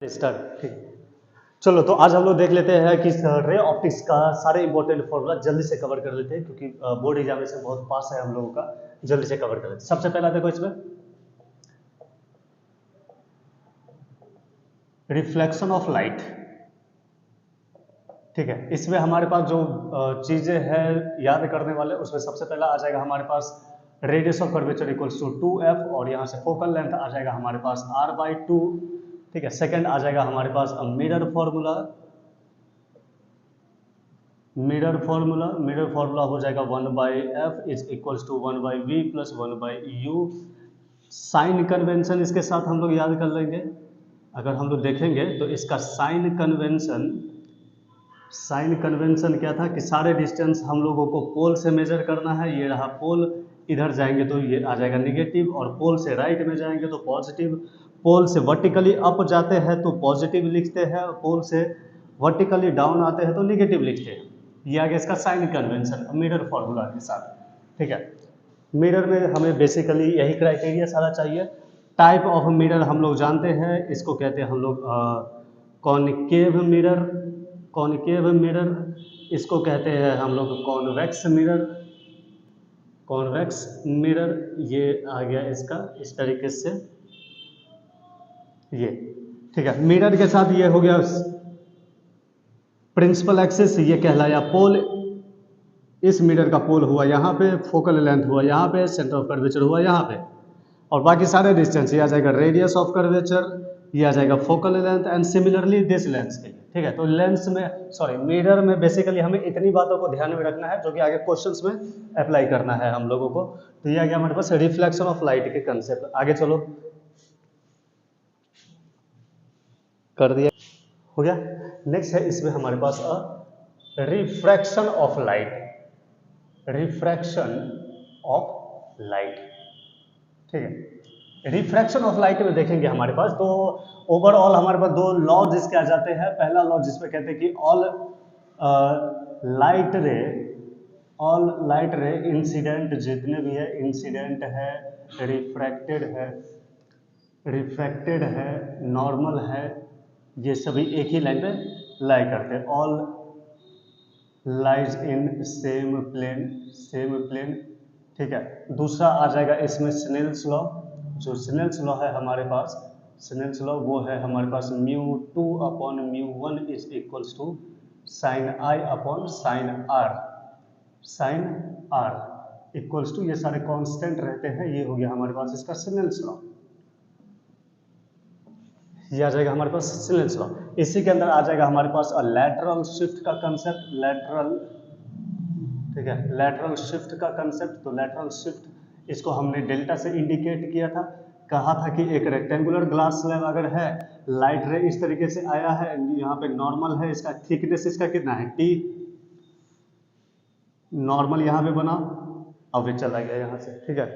Start ठीक। चलो तो आज हम लोग देख लेते हैं कि रे ऑप्टिक्स का सारे इंपॉर्टेंट फॉर्मूला जल्दी से कवर कर लेते हैं, क्योंकि बोर्ड एग्जामिनेशन बहुत पास है हम लोगों का। जल्दी से कवर कर लेते हैं। सबसे पहला देखो इसमें रिफ्लेक्शन ऑफ लाइट। ठीक है, इसमें हमारे पास जो चीजें हैं याद करने वाले, उसमें सबसे पहला आ जाएगा हमारे पास radius of curvature equals to 2f, और यहाँ से फोकल लेंथ आ जाएगा हमारे पास r/2। ठीक है, सेकंड आ जाएगा हमारे पास मिरर फॉर्मूला। मिरर फॉर्मूला हो जाएगा 1/f is equals to 1/v plus 1/u। Sign convention इसके साथ हम लोग याद कर लेंगे। अगर हम लोग देखेंगे तो इसका साइन कन्वेंशन क्या था कि सारे डिस्टेंस हम लोगों को पोल से मेजर करना है। ये रहा पोल, इधर जाएंगे तो ये आ जाएगा निगेटिव, और पोल से राइट में जाएंगे तो पॉजिटिव। पोल से वर्टिकली अप जाते हैं तो पॉजिटिव लिखते हैं, पोल से वर्टिकली डाउन आते हैं तो निगेटिव लिखते हैं। ये आ गया इसका साइन कन्वेंशन मिरर फॉर्मूला के साथ। ठीक है, मिरर में हमें बेसिकली यही क्राइटेरिया सारा चाहिए। टाइप ऑफ मिरर हम लोग जानते हैं, इसको कहते हैं हम लोग कॉनकेव मिरर। इसको कहते हैं हम लोग कॉन्वेक्स मिरर। ये आ गया इसका इस तरीके से ये। ठीक है, मिरर के साथ ये हो गया प्रिंसिपल एक्सिस, ये कहलाया पोल। इस मिरर का पोल हुआ यहाँ पे, फोकल लेंथ हुआ यहाँ पे, सेंटर ऑफ कर्वेचर हुआ यहाँ पे, और बाकी सारे डिस्टेंस ये आ जाएगा रेडियस ऑफ कर्वेचर, ये आ जाएगा focal length, and similarly this lens के लिए। ठीक है, तो मिरर में बेसिकली हमें इतनी बातों को ध्यान में रखना है जो कि आगे क्वेश्चंस में अप्लाई करना है हम लोगों को। तो ये आ गया हमारे पास रिफ्लेक्शन ऑफ लाइट के कंसेप्ट। आगे चलो, कर दिया, हो गया। नेक्स्ट है इसमें हमारे पास रिफ्रैक्शन ऑफ लाइट। ठीक है, रिफ्रैक्शन ऑफ लाइट में देखेंगे हमारे पास तो ओवरऑल हमारे पास दो लॉज इसके आ जाते हैं। पहला लॉ जिसमें कहते हैं कि ऑल लाइट रे इंसिडेंट, जितने भी है इंसिडेंट है, रिफ्रैक्टेड है, नॉर्मल है, ये सभी एक ही लाइन पे लाई करते हैं। All lies in same plane. ठीक है, दूसरा आ जाएगा इसमें स्नेल्स लॉ। जो स्नेल्स लॉ है हमारे पास, स्नेल्स लॉ वो है हमारे पास μ2/μ1 is equals to sine r equals to, ये सारे कांस्टेंट रहते हैं। ये हो गया हमारे पास इसका स्नेल्स लॉ। ये आ जाएगा हमारे पास स्नेल्स लॉ। इसी के अंदर आ जाएगा हमारे पास लैटरल शिफ्ट का कंसेप्ट। ठीक है, लैटरल शिफ्ट का कंसेप्ट। तो लैटरल शिफ्ट इसको हमने डेल्टा से इंडिकेट किया था। कहा था कि एक रेक्टेंगुलर ग्लास स्लैब अगर है, लाइट रे इस तरीके से आया है, यहाँ पे नॉर्मल है, इसका थिकनेस इसका कितना है t, नॉर्मल यहाँ पे बना, अब ये चला गया यहाँ से। ठीक है,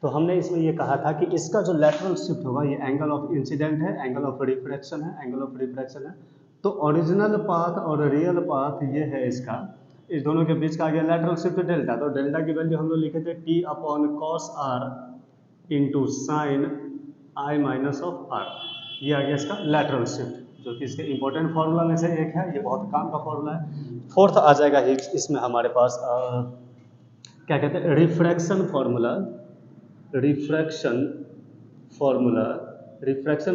तो हमने इसमें ये कहा था कि इसका जो लैटरल शिफ्ट होगा ये एंगल ऑफ इंसिडेंट है, एंगल ऑफ रिफ्रैक्शन है। तो ओरिजिनल पाथ और रियल पाथ ये है इसका, इस दोनों के बीच का आ गया लैटरल शिफ्ट डेल्टा। तो डेल्टा की वैल्यू हम लोग लिखे थे t/cos r into sine i minus of r। ये आ गया इसका लैटरल शिफ्ट, जो कि इसके इंपॉर्टेंट फार्मूला में से एक है। ये बहुत काम का फार्मूला है। फोर्थ आ जाएगा इसमें हमारे पास क्या कहते हैं, रिफ्रैक्शन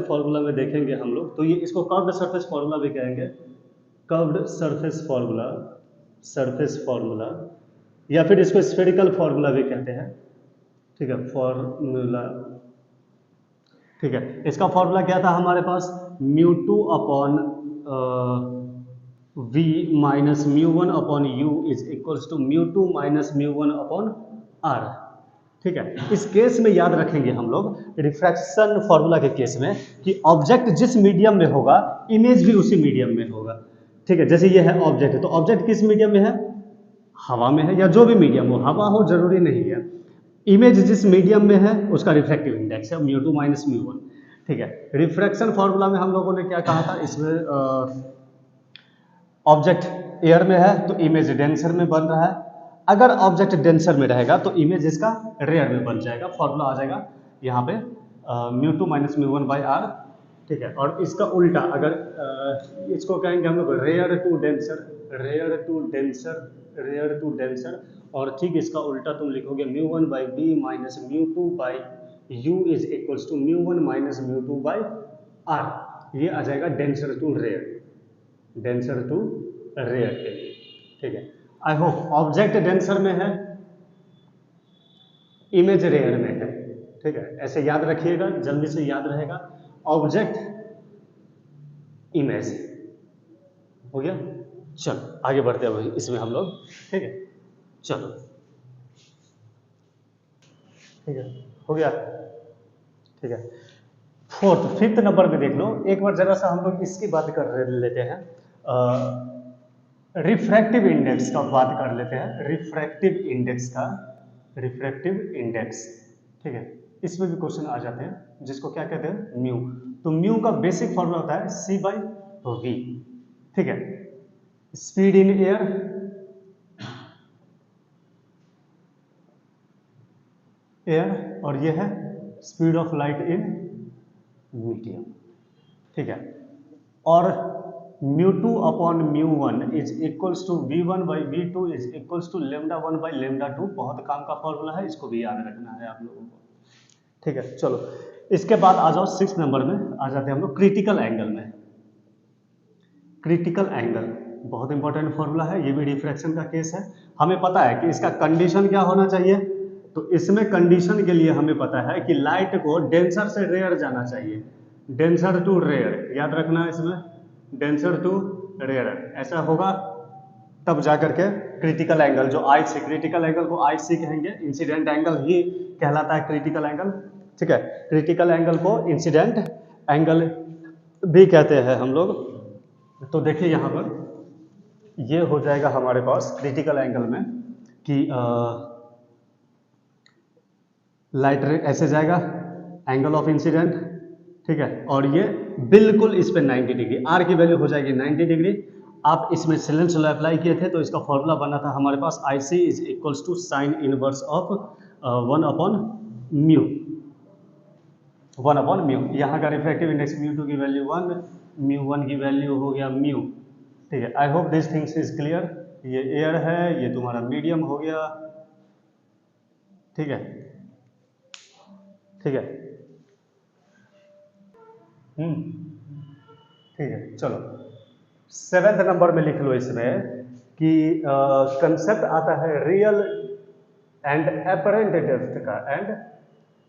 फार्मूला में देखेंगे हम लोग तो ये इसको कर्व्ड सरफेस फार्मूला भी कहेंगे। कर्व्ड सरफेस फार्मूला या फिर इसको स्फेरिकल फार्मूला भी कहते हैं। ठीक है, फार्मूला। ठीक है, इसका फार्मूला क्या था हमारे पास, μ2/v minus μ1/u is equals to μ2 minus μ1/r। ठीक है, इस केस में याद रखेंगे हम लोग रिफ्रैक्शन फार्मूला के केस में कि ऑब्जेक्ट जिस मीडियम में होगा, इमेज भी उसी मीडियम में होगा। ठीक है, जैसे ये है ऑब्जेक्ट, तो ऑब्जेक्ट किस मीडियम में है, हवा में है, या जो भी मीडियम हो, हवा हो जरूरी नहीं है। इमेज जिस मीडियम में है उसका रिफ्रैक्टिव इंडेक्स है μ2 माइनस μ1। ठीक है, रिफ्रैक्शन फार्मूला में हम लोगों ने क्या कहा था, इसमें ऑब्जेक्ट एयर में है तो इमेज डेंसर में बन रहा है, अगर ऑब्जेक्ट डेंसर में रहेगा तो इमेज इसका रेयर में बन जाएगा। फॉर्मूला आ जाएगा यहाँ पे μ2 माइनस μ1/r। ठीक है। और इसका उल्टा अगर इसको कहेंगे हम लोग rare to denser, rare to denser, rare to denser. और ठीक इसका उल्टा तुम लिखोगे μ1 by B minus μ2 by U is equals to μ1 minus μ2 by R. ये आ जाएगा denser to rare, denser to rare के लिए। ठीक है, आई होप ऑब्जेक्ट डेंसर में है, इमेज रेयर में है। ठीक है, ऐसे याद रखिएगा, जल्दी से याद रहेगा। ऑब्जेक्ट इमेज हो गया। चलो आगे बढ़ते हैं भाई इसमें हम लोग। ठीक है, चलो ठीक है, हो गया। ठीक है, फिफ्थ नंबर में देख लो एक बार जरा सा, हम लोग इसकी बात कर लेते हैं, रिफ्रैक्टिव इंडेक्स का बात कर लेते हैं, रिफ्रैक्टिव इंडेक्स का, रिफ्रैक्टिव इंडेक्स। ठीक है, इसमें भी क्वेश्चन आ जाते हैं, जिसको क्या कहते हैं म्यू। तो म्यू का बेसिक फॉर्मूला होता है सी बाई वी। ठीक है, स्पीड इन एयर, एयर, और ये है speed of light in medium. ठीक है, और μ2 upon μ1 is equals to v1 by v2 is equals to λ1 by λ2। बहुत काम का फॉर्मूला है, इसको भी याद रखना है आप लोगों को। ठीक है, चलो इसके बाद आ जाओ 6 नंबर में, आ जाते हैं हम लोग क्रिटिकल एंगल में। क्रिटिकल एंगल बहुत इंपॉर्टेंट फॉर्मूला है, ये भी रिफ्रैक्शन का केस है। हमें पता है कि इसका कंडीशन क्या होना चाहिए, तो इसमें कंडीशन के लिए हमें पता है कि लाइट को डेंसर से रेयर जाना चाहिए, डेंसर टू रेयर, याद रखना है इसमें, डेंसर टू रेयर। ऐसा होगा तब जाकर के क्रिटिकल एंगल, जो आई सी, क्रिटिकल एंगल को आई सी कहेंगे, इंसिडेंट एंगल ही कहलाता है क्रिटिकल एंगल। ठीक है, क्रिटिकल एंगल को इंसिडेंट एंगल भी कहते हैं हम लोग। तो देखिए यहाँ पर ये हो जाएगा हमारे पास क्रिटिकल एंगल में कि लाइट रे ऐसे जाएगा, एंगल ऑफ इंसिडेंट। ठीक है, और ये बिल्कुल इस पे 90 डिग्री, आर की वैल्यू हो जाएगी 90 डिग्री। आप इसमें सिलेंस लॉ अप्लाई किए थे तो इसका फॉर्मूला बना था हमारे पास I C is equals to sine inverse of 1 upon mu, 1 upon mu. यहाँ का रिफ्रैक्टिव इंडेक्स μ2 की वैल्यू 1, μ1 की वैल्यू हो गया म्यू। ठीक है, I hope this things is clear. ये एयर है, ये तुम्हारा मीडियम हो गया। ठीक है, ठीक है, ठीक है, चलो 7th नंबर में लिख लो इसमें कि कंसेप्ट आता है रियल एंड एपरेंट डेप्थ का, एंड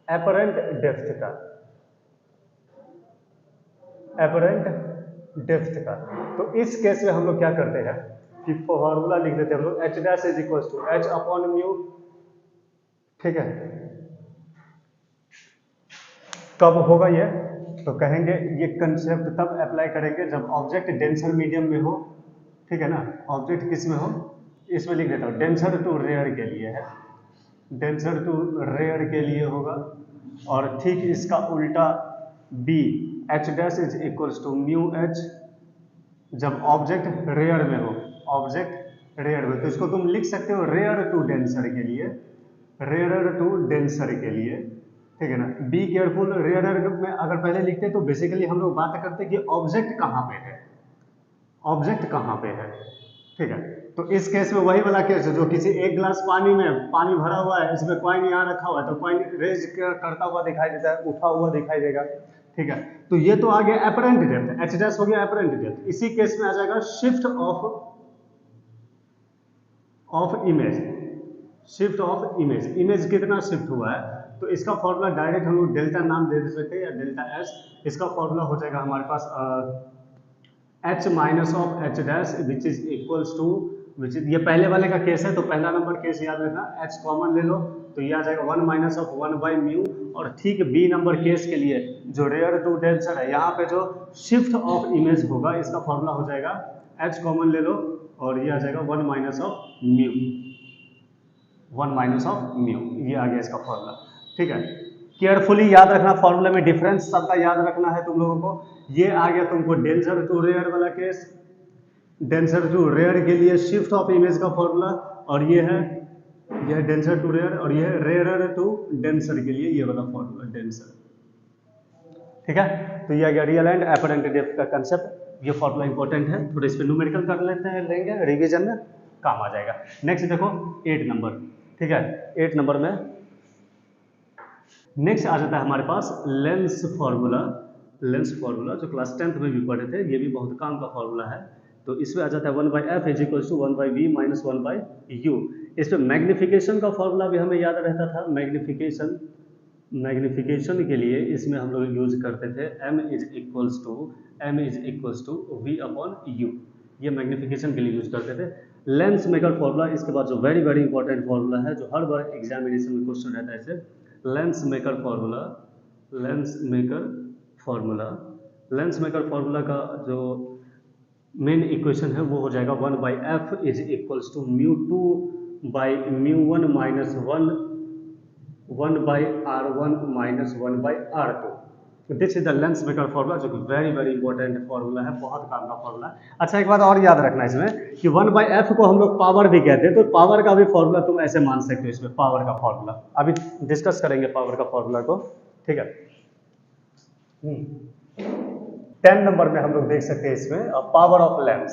एपरेंट डेप्थ का, एपरेंट डेप्थ का। तो इस केस में हम लोग क्या करते हैं कि फॉर्मूला लिख देते हैं हम लोग, H dash is equal to H upon mu. ठीक है, कब होगा ये, तो कहेंगे ये कंसेप्ट तब अप्लाई करेंगे जब ऑब्जेक्ट डेंसर मीडियम में हो। ठीक है ना, ऑब्जेक्ट किस में हो, इसमें लिख देता हूँ, डेंसर टू रेयर के लिए है, डेंसर टू रेयर के लिए होगा। और ठीक इसका उल्टा B, H dash is equals to mu H, जब ऑब्जेक्ट रेयर में हो, ऑब्जेक्ट रेयर में। तो इसको तुम लिख सकते हो रेयर टू डेंसर के लिए, रेयर टू डेंसर के लिए। ठीक है ना, बी केयरफुल, रेयर में अगर पहले लिखते तो बेसिकली हम लोग बात करते कि ऑब्जेक्ट कहाँ पे है, ऑब्जेक्ट कहाँ पे है। ठीक है, तो इस केस में वही वाला केस है, जो किसी एक गिलास पानी में पानी भरा हुआ है, इसमें कॉइन यहाँ रखा हुआ है, तो कॉइन रेज करता हुआ दिखाई देता है, उठा हुआ दिखाई देगा। ठीक है, तो ये तो आ गया एपरेंट डेप्थ, एच डैश हो गया एपरेंट डेप्थ। इसी केस में आ जाएगा shift of image, shift of image, image कितना शिफ्ट हुआ है, तो इसका फॉर्मूला डायरेक्ट हम लोग डेल्टा नाम दे सकते हैं या डेल्टा एस। इसका फॉर्मूला हो जाएगा हमारे पास H minus of H dash which is equals to, which is, ये पहले वाले का केस है तो पहला नंबर केस याद रखना, एच कॉमन ले लो तो ये आ जाएगा 1 माइनस ऑफ 1 बाई म्यू। और ठीक बी नंबर केस के लिए जो रेयर टू डेंसर है, यहाँ पे जो शिफ्ट ऑफ इमेज होगा इसका फॉर्मूला हो जाएगा, एच कॉमन ले लो और ये आ जाएगा 1 minus of mu, 1 minus of mu, ये आ गया इसका फॉर्मूला। ठीक है, केयरफुली याद रखना, फॉर्मूला में डिफरेंस सबका याद रखना है तुम लोगों को। ये आ गया तुमको डेंसर टू रेयर वाला केस, डेंसर टू रेयर के लिए शिफ्ट ऑफ इमेज का फॉर्मूला, और ये है डेंसर टू रेयर, और ये है रेयर टू डेंसर के लिए ये वाला फॉर्मूला डेंसर। ठीक है, तो ये आ गया रियल एंड एपरेंट डेप्थ का कंसेप्ट। ये फॉर्मूला इंपॉर्टेंट है, थोड़ा इस पे न्यूमेरिकल कर लेते हैं, लेंगे रिवीजन में काम आ जाएगा। नेक्स्ट देखो 8 नंबर, ठीक है, 8 नंबर में नेक्स्ट आ जाता है हमारे पास लेंस फार्मूला। लेंस फार्मूला जो क्लास 10th में भी पढ़े थे, ये भी बहुत काम का फार्मूला है। तो इसमें आ जाता है 1/f is equal to 1/v minus 1/u। इस पे मैग्निफिकेशन का फार्मूला भी हमें याद रहता था। मैग्निफिकेशन के लिए इसमें हम लोग यूज करते थे m is equals to v upon u। ये मैग्निफिकेशन के लिए यूज करते थे। लेंस मेकर फार्मूला, इसके बाद जो वेरी वेरी इंपॉर्टेंट फार्मूला है, जो हर बार एग्जामिनेशन में क्वेश्चन रहता है इसे, lens maker formula. Lens maker formula lens maker formula का जो मेन इक्वेशन है वो हो जाएगा 1/f is equals to μ2/μ1 minus 1/r1 minus 1/r2। This is the lens maker formula, जो कि वेरी वेरी इंपॉर्टेंट फार्मूला है, बहुत काम का फार्मूला है। अच्छा, एक बात और याद रखना इसमें कि 1/f को हम लोग पावर भी कहते हैं, तो पावर का भी फार्मूला तुम ऐसे मान सकते हो। इसमें पावर का फार्मूला अभी डिस्कस करेंगे, पावर का फार्मूला को, ठीक है। 10 नंबर में हम लोग देख सकते हैं इसमें power of lens.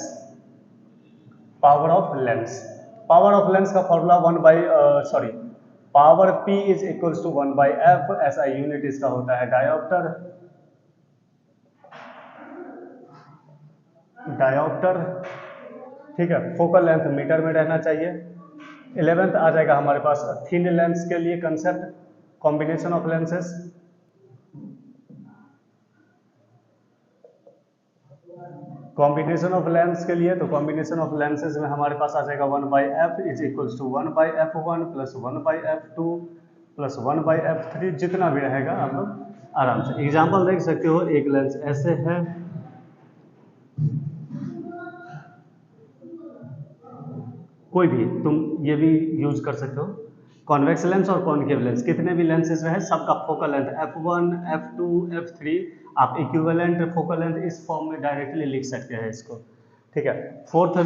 Power of lens, power of lens का formula power P is equals to 1/f। ऐसा यूनिट इसका होता है डायोप्टर। डायोप्टर, ठीक है, फोकल लेंथ मीटर में रहना चाहिए। 11th आ जाएगा हमारे पास थिन लेंस के लिए concept, combination of lenses. Combination of lens के लिए, तो कॉम्बिनेशन ऑफ लेंसेज में हमारे पास आ जाएगा 1/f is equals to 1/f1 plus 1/f2 plus 1/f3, जितना भी रहेगा आप लोग आराम से एग्जाम्पल देख सकते हो। एक लेंस ऐसे है, कोई भी तुम ये भी यूज कर सकते हो। कॉन्वेक्स लेंस और कॉनकेव लेंस, कितने भी लेंसेज रहे, सबका focal length f1 f2 f3, आप इक्विवेलेंट फोकल लेंथ इस फॉर्म में डायरेक्टली लिख सकते हैं इसको, ठीक है। फोर्थ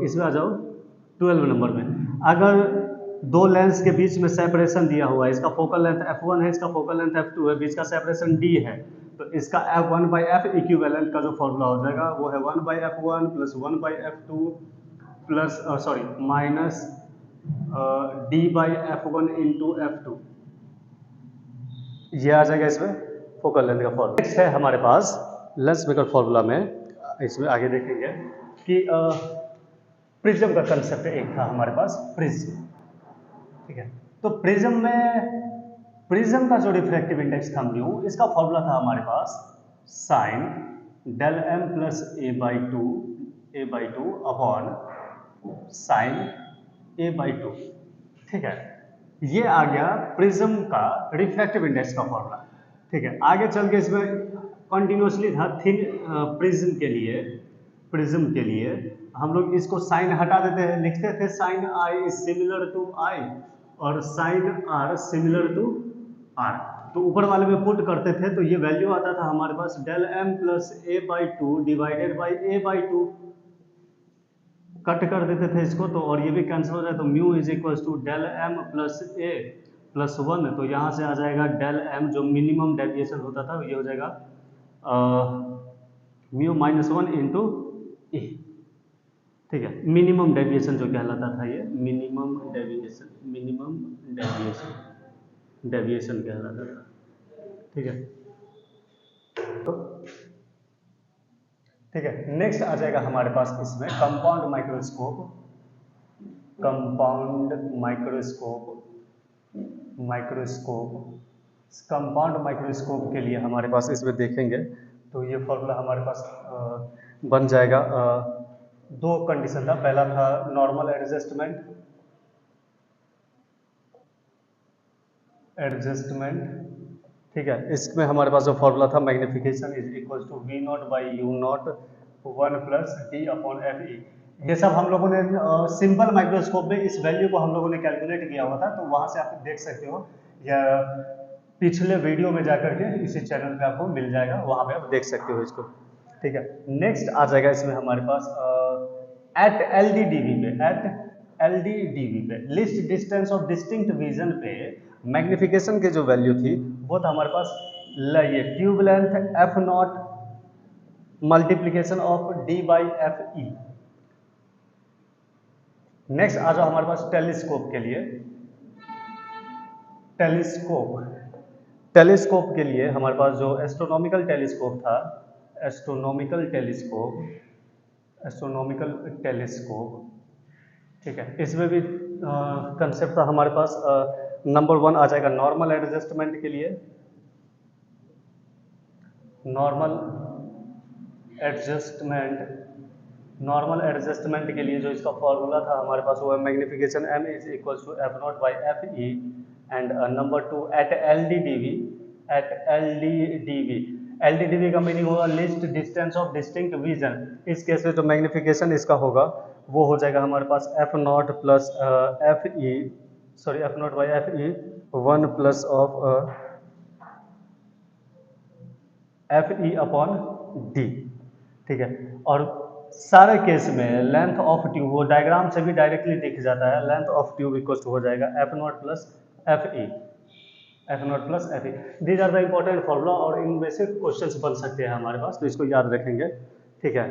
इसमें आ जाओ 12 नंबर में। अगर दो लेंस के बीच में सेपरेशन दिया हुआ है, इसका फोकल लेंथ f1 है, इसका फोकल लेंथ f2 है, बीच का सेपरेशन d है, तो इसका f1/f इक्विवेलेंट का जो फॉर्मूला हो जाएगा वो है 1/f1 plus 1/f2 plus minus d/f1 into f2। ये आ जाएगा इसमें फोकल लेंथ का फॉर्मूला। नेक्स्ट है हमारे पास लेंस मेकर फॉर्मूला में, इसमें आगे देखेंगे कि प्रिज्म का कंसेप्ट एक था हमारे पास, प्रिज्म, ठीक है। तो प्रिज्म का जो रिफ्रैक्टिव इंडेक्स था म्यू, इसका फॉर्मूला था हमारे पास sine del m plus a/2 upon sine a/2, ठीक है। ये आ गया प्रिज्म का रिफ्रैक्टिव इंडेक्स का फॉर्मूला, ठीक है। आगे चल के इसमें कंटिन्यूसली था थिन प्रिज्म के लिए हम लोग इसको साइन हटा देते हैं, लिखते थे sine i is similar to i और sine r similar to r। तो ऊपर वाले में पुट करते थे, तो ये वैल्यू आता था हमारे पास del m plus a/2 divided by a/2। Cut कर देते थे इसको, तो और ये भी कैंसिल हो जाए, तो mu is equals to del m plus a plus 1। तो यहाँ से आ जाएगा डेल m, जो मिनिमम डेविएशन होता था ये हो जाएगा म्यू माइनस 1 इंटू ए, ठीक है। मिनिमम डेविएशन जो कहलाता था ये मिनिमम डेविएशन कहलाता था, ठीक है। तो ठीक है, नेक्स्ट आ जाएगा हमारे पास इसमें कंपाउंड माइक्रोस्कोप। कंपाउंड माइक्रोस्कोप के लिए हमारे पास इसमें देखेंगे तो ये फॉर्मूला हमारे पास बन जाएगा। दो कंडीशन था, पहला था नॉर्मल एडजस्टमेंट, ठीक है। इसमें हमारे पास जो फॉर्मूला था magnification is equal to v0/u0 1 plus d upon fe। ये सब हम लोगों ने सिंपल माइक्रोस्कोप में इस वैल्यू को हम लोगों ने कैलकुलेट किया हुआ था, तो वहां से आप देख सकते हो, या पिछले वीडियो में जाकर के इसी चैनल पे आपको मिल जाएगा, वहां पे आप देख सकते हो इसको, ठीक है। नेक्स्ट आ जाएगा इसमें हमारे पास एट LDDV पे least distance of distinct vision पे मैग्निफिकेशन की जो वैल्यू थी वो था हमारे पास ये tube length F naught multiplication of D by F E. Next आ जाओ हमारे पास टेलीस्कोप के लिए। टेलीस्कोप के लिए हमारे पास जो एस्ट्रोनॉमिकल टेलीस्कोप था, एस्ट्रोनॉमिकल टेलीस्कोप, ठीक है, इसमें भी कंसेप्ट था हमारे पास। नंबर 1 आ जाएगा नॉर्मल एडजस्टमेंट के लिए। नॉर्मल एडजस्टमेंट के लिए जो इसका फॉर्मूला था हमारे पास वो है magnification m is equal to F naught by F E. And number 2 at L D D V, L D D V का मीनिंग होगा least distance of distinct vision. इस केस में जो मैग्निफिकेशन इसका होगा वो हो जाएगा हमारे पास F not plus F naught by F E 1 plus of F E upon D, ठीक है। और सारे केस में लेंथ ऑफ ट्यूब, वो डायग्राम से भी डायरेक्टली दिख जाता है, length of tube equal to हो जाएगा F not plus F E, these are the important formula और इनमें से क्वेश्चंस बन सकते हैं हमारे पास, तो इसको याद रखेंगे, ठीक है।